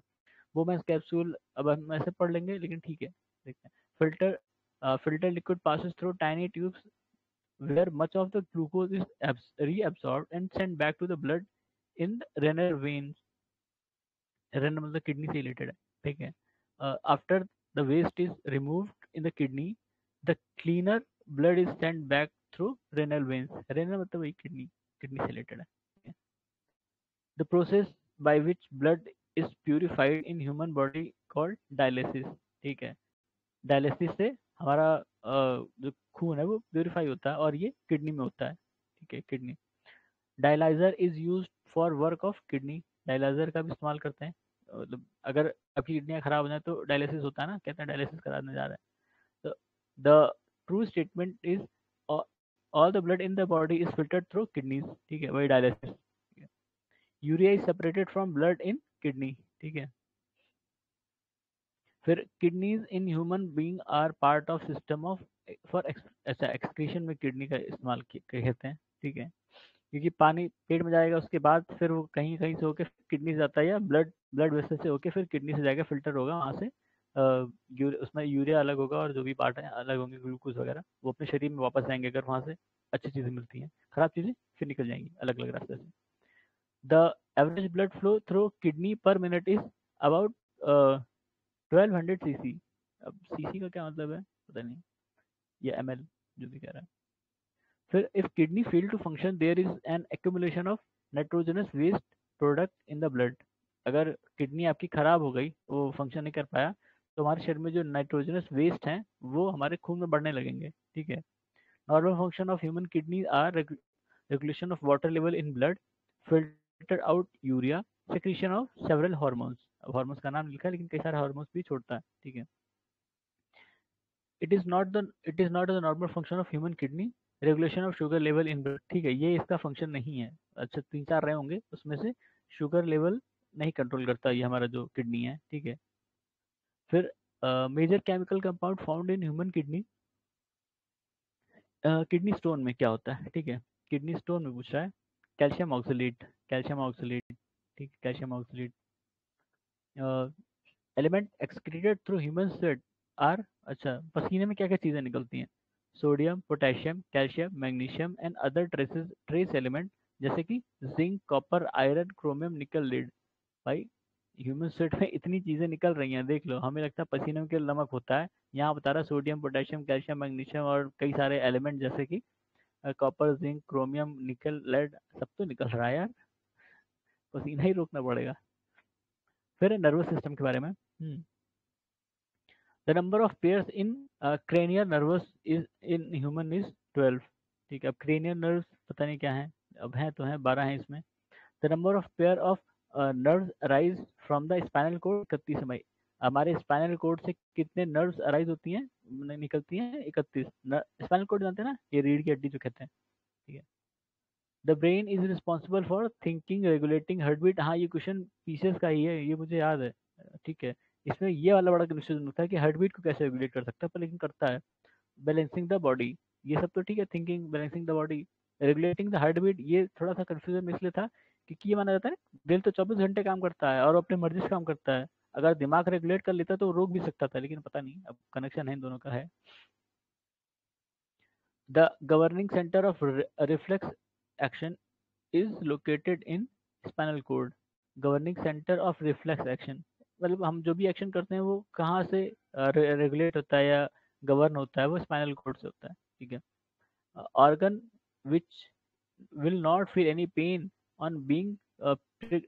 वो मैं कैप्सूल अब हम ऐसे पढ़ लेंगे, लेकिन ठीक है देखते हैं। Filter liquid passes through tiny tubes where much of the glucose is reabsorbed and sent back to the blood in the renal veins, renal मतलब किडनी से रिलेटेड है, ठीक है। After the waste is removed in the kidney, the cleaner blood is sent back through renal veins, renal मतलब वही kidney, kidney से related है। The process by which blood is purified in human body called dialysis, ठीक है। Dialysis से हमारा जो खून है वो प्यूरिफाई होता है और ये किडनी में होता है, ठीक है, kidney. Dialyser is use for work of kidney, dialyser का भी इस्तेमाल करते हैं, मतलब अगर आपकी किडनियाँ खराब हो जाए तो डायलिसिस होता है ना, कहते हैं डायलिसिस कराने जा रहे हैं। तो the true statement is all the blood in the body is filtered through kidneys, ठीक है, वही डायलिसिस। Urea is separated from blood in kidney, ठीक है। फिर kidneys in human being are part of system of for अच्छा excretion में kidney का इस्तेमाल कहते हैं, ठीक है। क्योंकि पानी पेट में जाएगा उसके बाद फिर वो कहीं कहीं से होके किडनी से जाता है, या ब्लड ब्लड वेसल से होके फिर किडनी से जाएगा, फिल्टर होगा वहाँ से। उसमें यूरिया अलग होगा और जो भी पार्ट है अलग होंगे, ग्लूकोज वगैरह वो अपने शरीर में वापस जाएंगे, अगर वहाँ से अच्छी चीज़ें मिलती हैं, खराब चीज़ें फिर निकल जाएंगी अलग अलग रास्ते से। The average blood flow through kidney पर मिनट इज अबाउट 1200 cc। अब सीसी का क्या मतलब है पता नहीं, ये ml जो भी कह रहा है। फिर if kidney fail to function there is an accumulation of nitrogenous waste product in the blood. अगर किडनी आपकी खराब हो गई, वो फंक्शन नहीं कर पाया, तो हमारे शरीर में जो नाइट्रोजनस वेस्ट हैं वो हमारे खून में बढ़ने लगेंगे। ठीक है। Normal function of human kidney are regulation of water level in blood, filter out urea, secretion of several hormones. अब हार्मोन्स का नाम लिखा है लेकिन कई सारे हार्मोन्स भी छोड़ता है। ठीक है। It is not the normal function of human kidney regulation of sugar level in blood. ठीक है, ये इसका फंक्शन नहीं है। अच्छा, 3-4 रहे होंगे उसमें से शुगर लेवल नहीं कंट्रोल करता ये हमारा जो किडनी है। ठीक है। फिर major chemical compound found in human kidney. Kidney stone में क्या होता है? ठीक है, किडनी स्टोन में पूछ रहा है। Calcium oxalate, calcium oxalate. ठीक, calcium oxalate. Element excreted through human sweat are, अच्छा, पसीने में क्या क्या चीज़ें निकलती हैं? Sodium, potassium, calcium, magnesium and other trace element, जैसे कि zinc, copper, iron, chromium, nickel, lead. भाई, ह्यूमन स्वेट में इतनी चीज़ें निकल रही हैं, देख लो। हमें लगता है पसीने में केवल नमक होता है, यहाँ बता रहा है सोडियम, पोटेशियम, कैल्शियम, मैग्नीशियम और कई सारे एलिमेंट जैसे कि कॉपर, जिंक, क्रोमियम, निकल, लेड, सब तो निकल रहा है यार। पसीना ही रोकना पड़ेगा। फिर नर्वस सिस्टम के बारे में। The number of pairs in cranial nervous is in human is 12। ठीक है, अब क्रेनियल नर्व्स पता नहीं क्या है, अब हैं तो हैं, 12 हैं इसमें। The number of pair of nerves arise from the spinal cord 31 मई। हमारे स्पाइनल कोड से कितने नर्व्स अराइज होती हैं, निकलती हैं? 31। स्पाइनल कोड जानते हैं ना, ये रीढ़ की हड्डी जो कहते हैं। ठीक है। The brain is responsible for thinking, regulating heart beat. हाँ, ये क्वेश्चन पीसेस का ही है, ये मुझे याद है। ठीक है। इसमें ये वाला बड़ा कंफ्यूजन होता है कि हार्ट बीट को कैसे रेगुलेट कर सकता है, पर लेकिन करता है। बैलेंसिंग द बॉडी, ये सब तो ठीक है, thinking, balancing the body, regulating the heart beat, ये थोड़ा सा कंफ्यूजन इसलिए था क्योंकि ये माना जाता है दिल तो 24 घंटे काम करता है और अपनी मर्जी से काम करता है। अगर दिमाग रेगुलेट कर लेता तो वो रोक भी सकता था, लेकिन पता नहीं, अब कनेक्शन है इन दोनों का है। The governing centre of reflex action is located in spinal cord. Governing centre of reflex action, मतलब हम जो भी एक्शन करते हैं वो कहाँ से रेगुलेट होता है या गवर्न होता है, वो स्पाइनल कोड से होता है। ठीक है। Organ which will not feel any pain on being,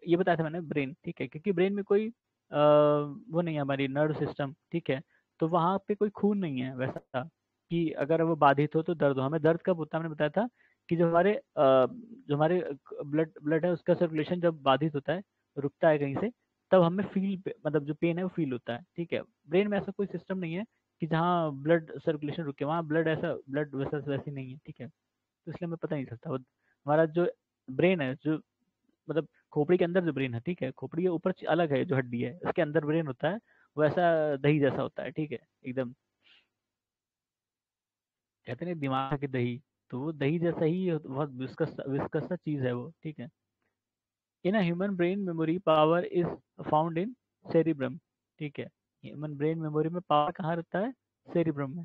ये बताया था मैंने, ब्रेन। ठीक है, क्योंकि ब्रेन में कोई वो नहीं है, हमारी नर्व सिस्टम। ठीक है, तो वहाँ पे कोई खून नहीं है वैसा कि अगर वो बाधित हो तो दर्द हो। हमें दर्द कब होता है, मैंने बताया था कि जो हमारे ब्लड ब्लड है उसका सर्कुलेशन जब बाधित होता है, रुकता है कहीं से, तब हमें मतलब जो पेन है वो फील होता है। ठीक है। ब्रेन में ऐसा कोई सिस्टम नहीं है कि जहाँ ब्लड सर्कुलेशन रुके, वहाँ ब्लड वैसा वैसी नहीं है। ठीक है, तो इसलिए हमें पता नहीं चलता। हमारा जो ब्रेन है, जो मतलब खोपड़ी के अंदर जो ब्रेन है, ठीक है, खोपड़ी के ऊपर अलग है जो हड्डी है, उसके अंदर ब्रेन होता है, वो ऐसा दही जैसा होता है। ठीक है, एकदम, कहते नहीं दिमाग की दही, तो वो दही जैसा ही बहुत विस्कस विस्कस सा चीज है वो। ठीक है। In a human brain memory power is found in cerebrum. ठीक है, ह्यूमन ब्रेन मेमोरी में पावर कहाँ रहता है? सेरिब्रम में।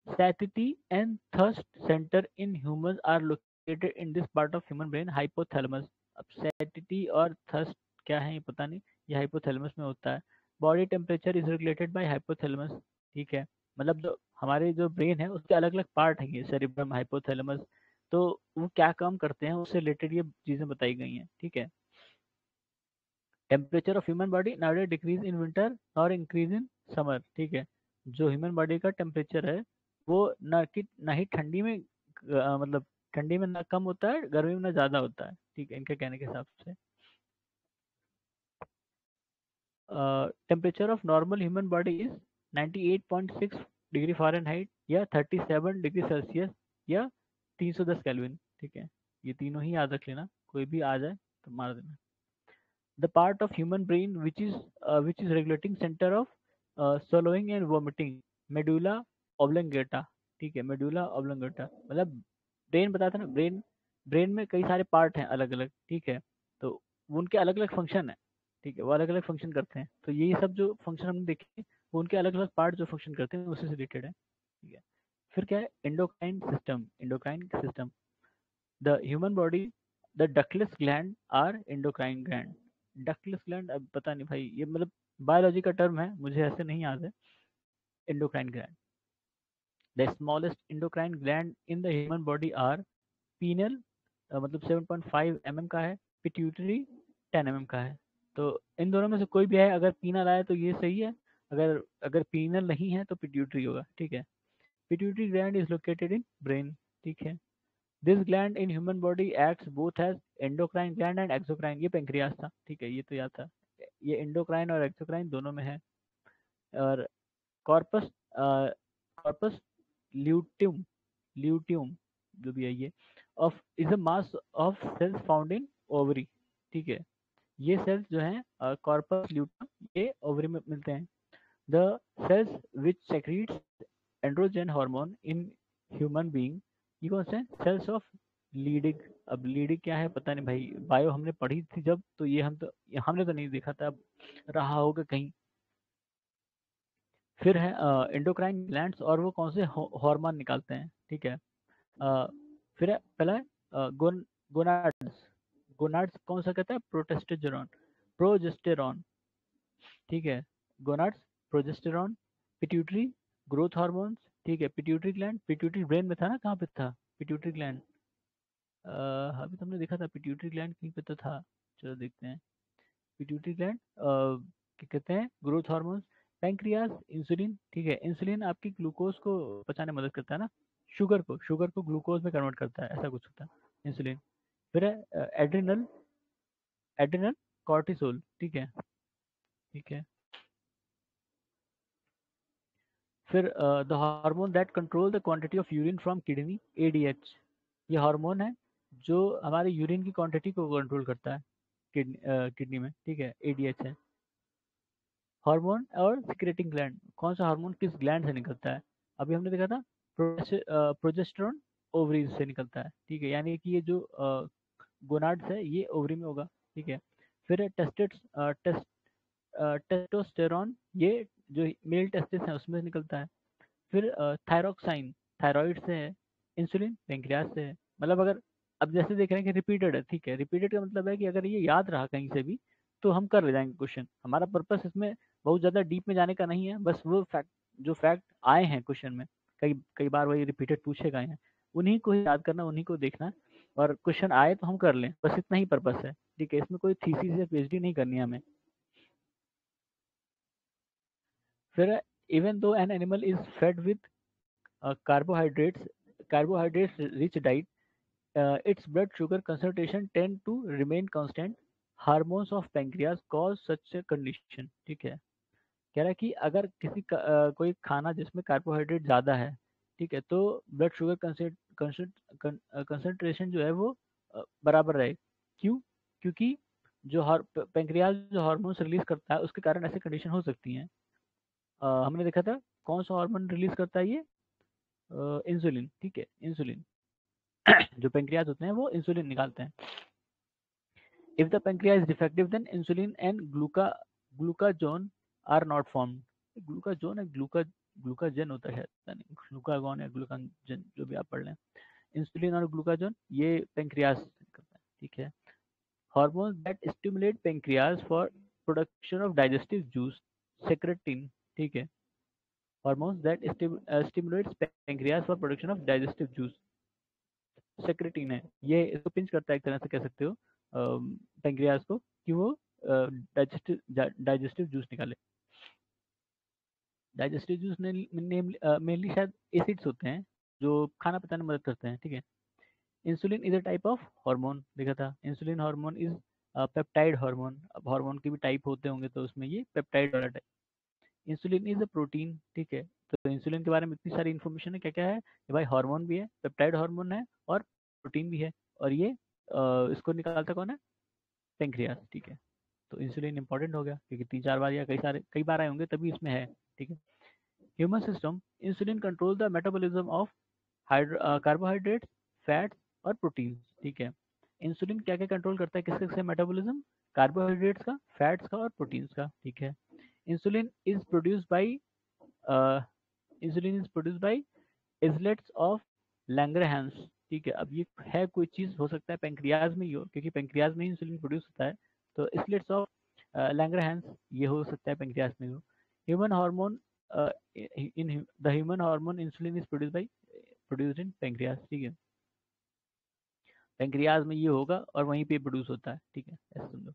Satiety and thirst center in humans are located in this part of human brain, hypothalamus. अब satiety और thirst क्या है ये पता नहीं, ये hypothalamus में होता है। Body temperature is regulated by hypothalamus। ठीक है, मतलब जो हमारे जो ब्रेन है उसके अलग अलग पार्ट हैं, ये सेरिब्रम, हाइपोथैलेमस, तो वो क्या काम करते हैं उससे रिलेटेड ये चीजें बताई गई हैं। ठीक है। Temperature of human body now decrease in winter और इंक्रीज इन समर। ठीक है, जो ह्यूमन बॉडी का टेम्परेचर है वो ना ही ठंडी में मतलब ठंडी में ना कम होता है, गर्मी में ना ज़्यादा होता है। ठीक है, इनके कहने के हिसाब से। Temperature of normal human body is 98.6 degree Fahrenheit या 37 डिग्री सेल्सियस या 310 केल्विन। ठीक है, ये तीनों ही याद रख लेना, कोई भी आ जाए तो मार देना। The part of human brain which is regulating center of swallowing and vomiting, medulla oblongata। ठीक है, medulla oblongata, मतलब ब्रेन बताया था ना, ब्रेन में कई सारे पार्ट हैं अलग अलग। ठीक है, तो वो उनके अलग अलग फंक्शन है। ठीक है, वो अलग अलग फंक्शन करते हैं, तो यही सब जो फंक्शन हमने देखे वो उनके अलग अलग पार्ट जो फंक्शन करते हैं उसी से रिलेटेड है। ठीक है। फिर क्या है? Endocrine system, endocrine system. The human body, the ductless gland are endocrine gland. Ductless gland, अब पता नहीं भाई, ये मतलब बायोलॉजी का टर्म है, मुझे ऐसे नहीं याद है। Endocrine gland, the smallest endocrine gland in the human body are pineal, मतलब 7.5 mm का है, पिट्यूटरी 10 mm का है। तो इन दोनों में से कोई भी है, अगर पीनल आए तो ये सही है, अगर अगर पीनल नहीं है तो पिट्यूटरी होगा, ठीक है। Pituitary gland is located in brain, ठीक है। This gland in human body acts both as endocrine gland and exocrine, ये पेंक्रियास था, ठीक है, ये तो याद था। ये एंडोक्राइन और एक्सोक्राइन दोनों में है। और कॉर्पस कॉर्पस ल्यूटियम ल्यूटियम जो भी है ये of is a mass of cells found in ovary, ठीक है। ये सेल्स जो हैं कॉर्पस ल्यूटियम, ये ओवरी में मिलते हैं। The cells which secretes androgen hormone in human being, ये कौन से सेल्स ऑफ लीडिंग। अब लीडिंग क्या है पता नहीं भाई, बायो हमने पढ़ी थी जब, तो ये हमने तो नहीं देखा था, अब रहा होगा कहीं। फिर है एंडोक्राइन ग्लैंड्स, और वो कौन से हार्मोन निकालते हैं, ठीक है। अ, फिर है पहला है गोनाड्स। गोनाड्स कौन सा कहता है, प्रोटेस्टेरोन, प्रोजेस्टेरॉन, ठीक है। Gonads, progesterone, pituitary, growth hormones, ठीक है। पिट्यूटरी ग्लैंड, पिट्यूटरी ब्रेन में था ना, कहाँ पे था पिट्यूटरी ग्लैंड, अभी तुमने देखा था पिट्यूटरी ग्लैंड कहीं पे तो था। चलो देखते हैं। पिट्यूटरी ग्लैंड क्या कहते हैं, ग्रोथ हार्मोन्स, पैंक्रियाज, इंसुलिन, ठीक है। इंसुलिन आपकी ग्लूकोज को पचाने में मदद करता है ना, शुगर को ग्लूकोज में कन्वर्ट करता है, ऐसा कुछ होता है इंसुलिन। फिर है एड्रिनल एड्रिनल कॉर्टिसोल, ठीक है, ठीक है। फिर the hormone that control the quantity of urine from kidney, ADH, ये हार्मोन है जो हमारे यूरिन की क्वांटिटी को कंट्रोल करता है किडनी में, ठीक है, एडीएच है। हार्मोन और सिक्रेटिंग ग्लैंड, कौन सा हार्मोन किस ग्लैंड से निकलता है, अभी हमने देखा था प्रोजेस्टेरॉन ओवरीज से निकलता है, ठीक है। यानी कि ये जो गोनाड्स है ये ओवरी में होगा, ठीक है। फिर है टेस्टोस्टेरॉन, ये जो मेल टेस्टिस है उसमें से निकलता है। फिर थायरोक्साइन, थायराइड से है। इंसुलिन पेंक्रियास से है। मतलब अगर अब जैसे देख रहे हैं कि रिपीटेड है, ठीक है, रिपीटेड का मतलब है कि अगर ये याद रहा कहीं से भी तो हम कर ले जाएंगे क्वेश्चन। हमारा पर्पस इसमें बहुत ज़्यादा डीप में जाने का नहीं है, बस वो फैक्ट जो फैक्ट आए हैं क्वेश्चन में, कई कई बार वही रिपीटेड पूछे गए हैं, उन्हीं को ही याद करना, उन्हीं को देखना, और क्वेश्चन आए तो हम कर लें, बस इतना ही पर्पस है, ठीक है। इसमें कोई थीसिस या पीएचडी नहीं करनी है हमें। फिर even though an animal is fed with carbohydrates rich diet, its blood sugar concentration tend to remain constant. Hormones of pancreas cause such a condition, ठीक है। कह रहा है कि अगर कोई खाना जिसमें कार्बोहाइड्रेट ज़्यादा है, ठीक है, तो ब्लड शुगर कंसंट्रेशन जो है वो बराबर रहे। क्यों? क्योंकि जो पेंक्रियाज जो हार्मोन्स रिलीज करता है उसके कारण ऐसी कंडीशन हो सकती हैं। हमने देखा था कौन सा हार्मोन रिलीज करता है ये, इंसुलिन, ठीक है, इंसुलिन। जो पेंक्रियाज होते हैं वो इंसुलिन निकालते हैं। If the pancreas is defective then insulin and glucagon are not form. Glucagon है, ग्लूकाजन होता है, पता नहीं ग्लूकागोन या ग्लूकाजन जो भी आप पढ़ लें। इंसुलिन और ग्लूकाजोन ये पेंक्रियाज करता है, ठीक है। Hormone that stimulate pancreas for production of digestive juice, secretin, ठीक है। Hormones that stimulates pancreas for production of digestive juice, secretin है। ये इसको पिंच करता है एक तरह से कह सकते हो पेंक्रियाज को, कि वो डाइजेस्टिव डाइजेस्टिव जूस निकाले। डाइजेस्टिव जूस मेनली शायद एसिड्स होते हैं जो खाना पचाने में मदद करते हैं, ठीक है। Insulin is a type of hormone, देखा था insulin hormone is peptide hormone. अब हार्मोन के भी टाइप होते होंगे तो उसमें ये पेप्टाइड वाला type. Insulin is a protein, ठीक है। तो इंसुलिन के बारे में इतनी सारी इन्फॉर्मेशन है, क्या क्या है कि भाई हार्मोन भी है, पेप्टाइड हार्मोन है, और प्रोटीन भी है। और ये इसको निकालता कौन है, पेंक्रियास, ठीक है। तो इंसुलिन इंपॉर्टेंट हो गया क्योंकि 3-4 बार या कई बार आए होंगे तभी इसमें है, ठीक है। Human system, insulin control the metabolism of carbohydrates, fats और प्रोटीन, ठीक है। इंसुलिन क्या क्या कंट्रोल करता है, किसके किसके मेटाबॉलिज्म, कार्बोहाइड्रेट्स का, फैट्स का और प्रोटीन्स का, ठीक है। Insulin is produced by insulin is produced by islets of Langerhans, ठीक है। अब ये है कोई चीज़, हो सकता है पेंक्रियाज में ही हो क्योंकि पेंक्रियाज में ही इंसुलिन प्रोड्यूस होता है। तो इजलेट्स ऑफ लैंगरहैंस, ये हो सकता है पेंक्रियाज में हो। Human hormone in the human hormone insulin is produced in pancreas, ठीक है। पेंक्रियाज में ये होगा और वहीं पे प्रोड्यूस होता है, ठीक है, ऐसे समझो।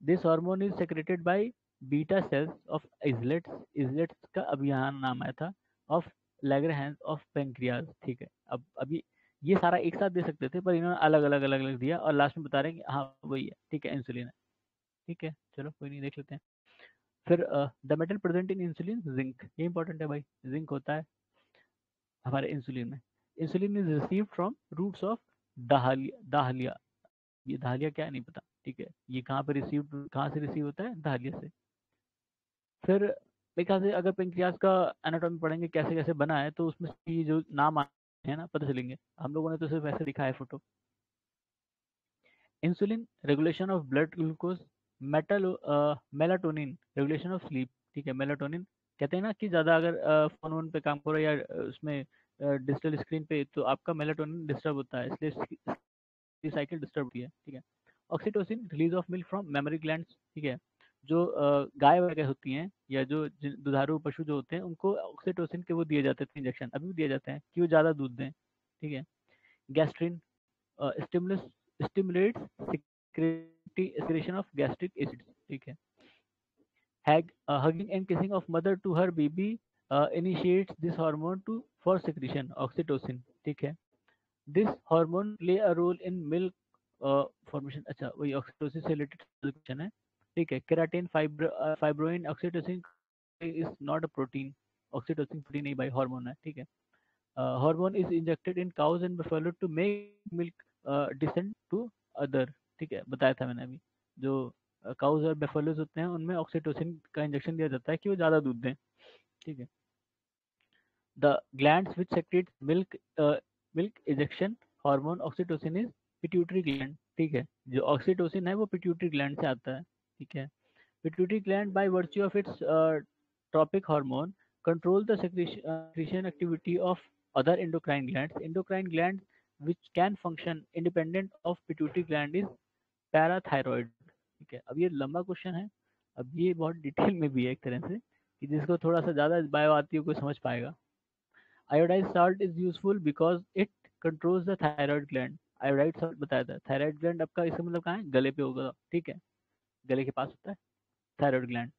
This hormone is secreted by beta cells of islets, islets का अभी यहाँ नाम आया था, ऑफ लैग्रहैंस ऑफ पेंक्रियाज, ठीक है। अब अभी ये सारा एक साथ दे सकते थे पर इन्होंने अलग अलग अलग अलग दिया और लास्ट में बता रहे हैं कि हाँ वही है, ठीक है, इंसुलिन है, ठीक है, चलो कोई नहीं, देख लेते हैं। फिर the metal present in insulin, zinc, ये इंपॉर्टेंट है भाई, जिंक होता है हमारे इंसुलिन में। Insulin is receive from roots of dahlia, dahlia, ये दाहलिया क्या है नहीं पता, ठीक है, ये कहाँ पे रिसीव, कहाँ से रिसीव होता है, दाहलिया से। फिर मेरे ख्याल से अगर पेंक्रियाज का एनाटॉमी पढ़ेंगे कैसे कैसे बना है तो उसमें से ये जो नाम आए हैं ना पता चलेंगे, हम लोगों ने तो सिर्फ ऐसे दिखा है photo. Insulin regulation of blood glucose, metal melatonin regulation of sleep, ठीक है, मेलाटोनिन कहते हैं ना कि ज़्यादा अगर फोन वोन पे काम करो या उसमें डिजिटल स्क्रीन पे तो आपका मेलाटोनिन डिस्टर्ब होता है, इसलिए साइकिल डिस्टर्ब होती है, ठीक है। Oxytocin release of milk from mammary glands, ठीक है, जो गाय वगैरह होती हैं या जो दुधारू पशु जो होते हैं उनको ऑक्सीटोसिन के वो दिए जाते थे इंजेक्शन, अभी भी दिए जाते हैं कि वो ज़्यादा दूध दें, ठीक है। Gastrin stimulus stimulates secretion of gastric acids, ठीक है। Hugging and kissing of mother to her baby initiates this hormone to for secretion oxytocin, ठीक है। This hormone play a role in milk formation, अच्छा वही ऑक्सीटोसिन से related question है, ठीक है। Keratin fibroin oxytocin is not a protein, oxytocin protein नहीं भाई, हार्मोन है, ठीक है। Hormone is injected in cows and buffalo to make milk descend to other, ठीक है, बताया था मैंने अभी, जो काउज और बफेलोज होते हैं उनमें ऑक्सीटोसिन का इंजेक्शन दिया जाता है कि वो ज़्यादा दूध दें, ठीक है। The glands which secrete milk ejection hormone oxytocin is pituitary gland, ठीक है, जो ऑक्सीटोसिन है वो पिट्यूटरी ग्लैंड से आता है, ठीक है। Pituitary gland by virtue of its tropic hormone control the secretion activity of other endocrine glands. Endocrine glands which can function independent of pituitary gland is parathyroid, ठीक है। अब ये लंबा क्वेश्चन है, अब ये बहुत डिटेल में भी है एक तरह से कि जिसको थोड़ा सा ज़्यादा बायो आती है कोई समझ पाएगा। Iodized salt is useful because it controls the thyroid gland. Iodide salt बताया था, थायराइड ग्लैंड आपका इसका मतलब कहाँ है, गले पे होगा, ठीक है, गले के पास होता है thyroid gland.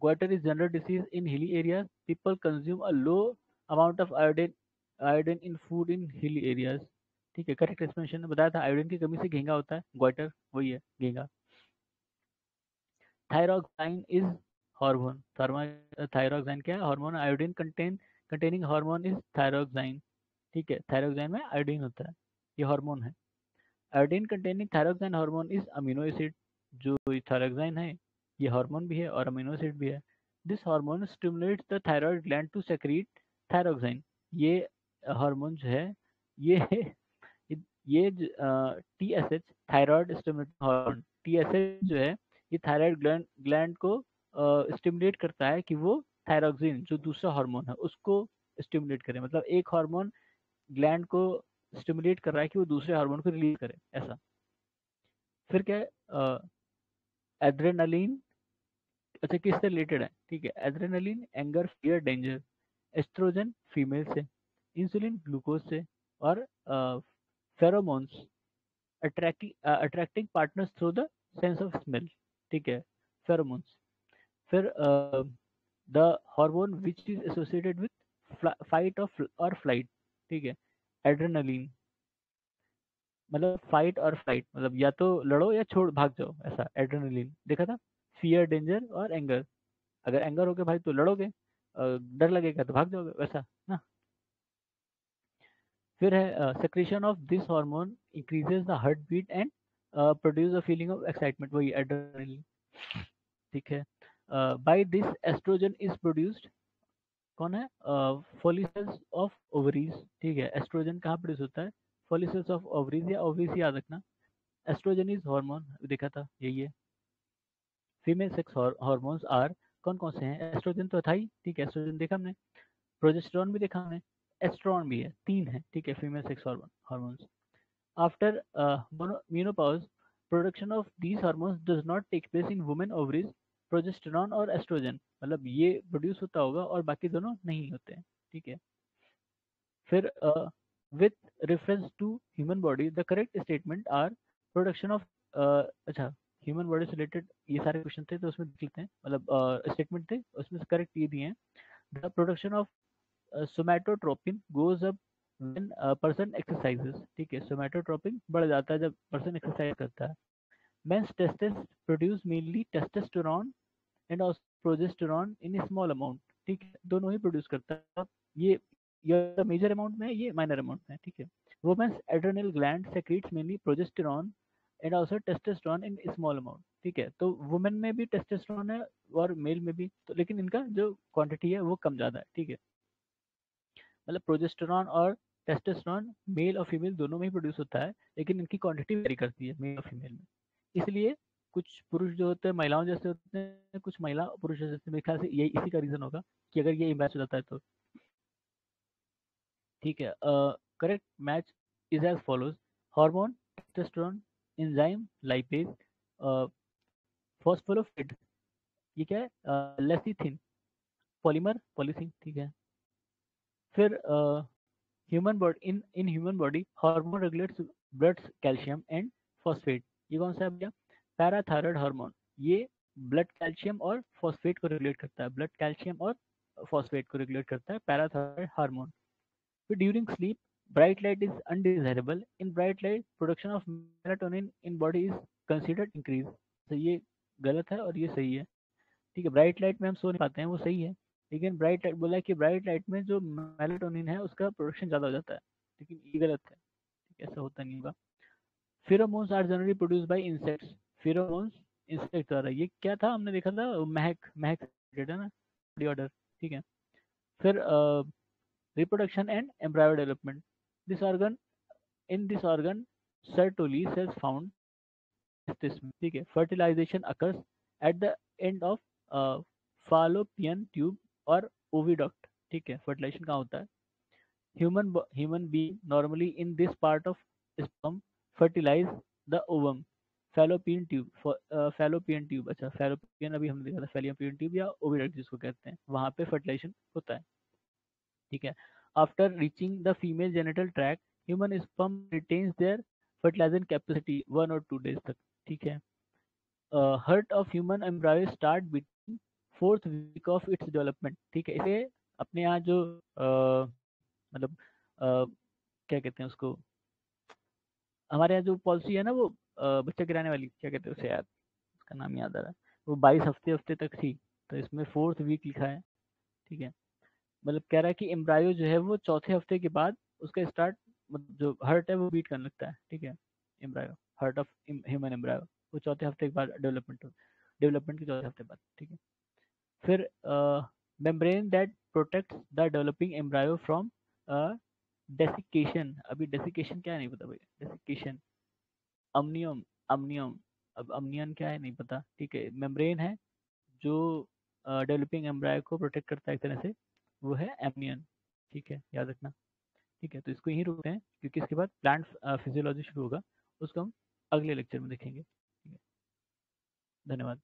Goiter is general disease in hilly areas. People consume a low amount of iodine in food in hilly areas, ठीक है, करेक्ट एक्सप्लेनेशन ने बताया था, आयोडीन की कमी से घेंगा होता है, ग्वाइटर वही है घेंगा। थायरोक्साइन इज हार्मोन, थायरोक्साइन क्या है, hormone, iodine containing hormone is thyroxine, ठीक है, थायरोक्साइन में आयोडीन होता है, ये हार्मोन है। Iodine containing thyroxine hormone is amino acid, जो थायरोक्साइन है ये हार्मोन भी है और अमीनो एसिड भी है। This hormone stimulates the thyroid gland to secrete thyroxine, ये हार्मोन जो है ये ये T S H, thyroid stimulating hormone, T S H जो है ये थायराइड ग्लैंड को स्टिमुलेट करता है कि वो थायरोक्सिन जो दूसरा हार्मोन है उसको स्टिमुलेट करे, मतलब एक हार्मोन ग्लैंड को स्टिमुलेट कर रहा है कि वो दूसरे हार्मोन को रिलीज करे, ऐसा। फिर क्या है, एड्रेनलिन, अच्छा किससे रिलेटेड है, ठीक है, adrenaline anger fear danger, estrogen female से, इंसुलिन ग्लूकोज से, और pheromones attracting partners through the sense of smell, ठीक है, फेरोमोन्स। फिर the hormone which is associated with fight off और फ्लाइट, ठीक है, एड्रेनलिन, मतलब फाइट और फ्लाइट, मतलब या तो लड़ो या छोड़ भाग जाओ, ऐसा एड्रेनलिन देखा था। फियर डेंजर और एंगर, अगर एंगर हो गया भाई तो लड़ोगे, डर लगेगा तो भाग जाओगे, वैसा ना। फिर है secretion of this hormone increases the heart beat and produce a feeling of excitement, वही एड्रेनलिन, ठीक है। By this estrogen is produced, कौन है, फॉलिकल्स ऑफ ओवरीज, ठीक है, एस्ट्रोजन कहाँ प्रोड्यूस होता है, फॉलिकल्स ऑफ ओवरीज या ओवरीज याद रखना। एस्ट्रोजन इज हार्मोन देखा था, यही है। फीमेल सेक्स हार्मोन्स आर, कौन कौन से हैं, एस्ट्रोजन तो था ही, ठीक है, एस्ट्रोजन देखा हमने, प्रोजेस्टेरॉन भी देखा हमने, एस्ट्रॉन भी है, तीन है, ठीक है, female sex hormones. After menopause production of these hormones does not take place in women ovaries, progesterone और एस्ट्रोजन, मतलब ये प्रोड्यूस होता होगा और बाकी दोनों नहीं होते हैं, ठीक है। फिर with reference to human body, the correct statement are production of अच्छा ह्यूमन बॉडी से रिलेटेड ये सारे क्वेश्चन थे तो उसमें देख लेते हैं, मतलब स्टेटमेंट थे उसमें से करेक्ट ये दिए हैं। The production of somatotropin goes up when person exercises, ठीक है, सोमैटोट्रोपिन बढ़ जाता है जब पर्सन एक्सरसाइज करता है। Men's testis produce mainly testosterone and also progesterone in small amount, ठीक है, दोनों ही प्रोड्यूस करता है। ये मेजर अमाउंट में है, ये माइनर अमाउंट में है, ठीक है। Women's adrenal gland secretes mainly progesterone and also testosterone in small amount, ठीक है, तो वुमेन में भी टेस्टोस्टेरोन है और मेल में भी, तो लेकिन इनका जो क्वांटिटी है वो कम ज़्यादा है, ठीक है। मतलब प्रोजेस्टेरॉन और टेस्टोस्टेरोन मेल और फीमेल दोनों में ही प्रोड्यूस होता है, लेकिन इनकी क्वांटिटी वेरी करती है मेल और फीमेल में। इसलिए कुछ पुरुष जो होते हैं महिलाओं जैसे होते हैं, कुछ महिला पुरुष जैसे, मेरे ख्याल से यही इसी का रीजन होगा कि अगर ये इम्बैलेंस हो जाता है तो, ठीक है। Correct match is as follows: hormone testosterone, enzyme lipase, phospholipid, ये क्या है, लेसिथिन, पॉलीमर पॉलीसिन, ठीक है। फिर human body, in human body hormone regulates blood calcium and phosphate, ये कौन सा है भैया, पैराथायरॉयड हार्मोन, ये ब्लड कैल्शियम और फॉस्फेट को रेगुलेट करता है, ब्लड कैल्शियम और फॉस्फेट को रेगुलेट करता है पैराथायरॉयड हार्मोन। फिर during sleep bright light is undesirable, in bright light production of melatonin in body is considered increase, तो ये गलत है और ये सही है, ठीक है। ब्राइट लाइट में हम सो नहीं पाते हैं वो सही है, लेकिन ब्राइट लाइट बोला है कि ब्राइट लाइट में जो मेलाटोनिन है उसका प्रोडक्शन ज़्यादा हो जाता है, लेकिन ये गलत है, ठीक है, ऐसा होता नहीं होगा। Pheromones are generally produce by insects, pheromones insect द्वारा, ये क्या था हमने देखा था, महक महक related है ना, ऑर्डर, ठीक है। फिर reproduction and embryo development, this organ, in this organ Sertoli cells found, ठीक है, fertilization occurs at the end of fallopian tube और ओविडक्ट, ठीक है, फर्टिलाइजेशन कहाँ होता है, human being normally in this part of sperm fertilize the ovum, fallopian tube, fallopian tube, अच्छा fallopian अभी हमने देखा था, फैलोपियन ट्यूब या ओविडक्ट जिसको कहते हैं, वहाँ पे फर्टिलाइजेशन होता है, ठीक है। After reaching the female genital track human sperm retains their fertilizing capacity 1 और 2 days तक, ठीक है। Heart of human embryo start between fourth week of its development, ठीक है। इसे अपने यहाँ जो मतलब क्या कहते हैं उसको, हमारे यहाँ जो पॉलिसी है ना वो बच्चा गिराने वाली, क्या कहते हैं उसे यार, उसका नाम याद आ रहा है, वो 22 हफ्ते तक थी, तो इसमें फोर्थ वीक लिखा है, ठीक है। मतलब कह रहा है कि एम्ब्रायो जो है वो चौथे हफ्ते के बाद उसका स्टार्ट, मतलब जो हर्ट है वो बीट करने लगता है, ठीक है। Embryo, hurt of human embryo, वो चौथे हफ्ते के बाद डेवलपमेंट के चौथे हफ्ते बाद, ठीक है। फिर membrane that protects the developing embryo from desiccation, अभी डेसिकेशन क्या है नहीं पता भाई, डेसिकेशन, अमनियम, अमनियम, अब अमनियन क्या है नहीं पता, ठीक है। मेम्ब्रेन है जो डेवलपिंग एम्ब्रायो को प्रोटेक्ट करता है एक तरह से, वो है एमनियन, ठीक है, याद रखना, ठीक है। तो इसको यहीं रोकते हैं क्योंकि इसके बाद प्लांट फिजियोलॉजी शुरू होगा, उसको हम अगले लेक्चर में देखेंगे, ठीक है। धन्यवाद।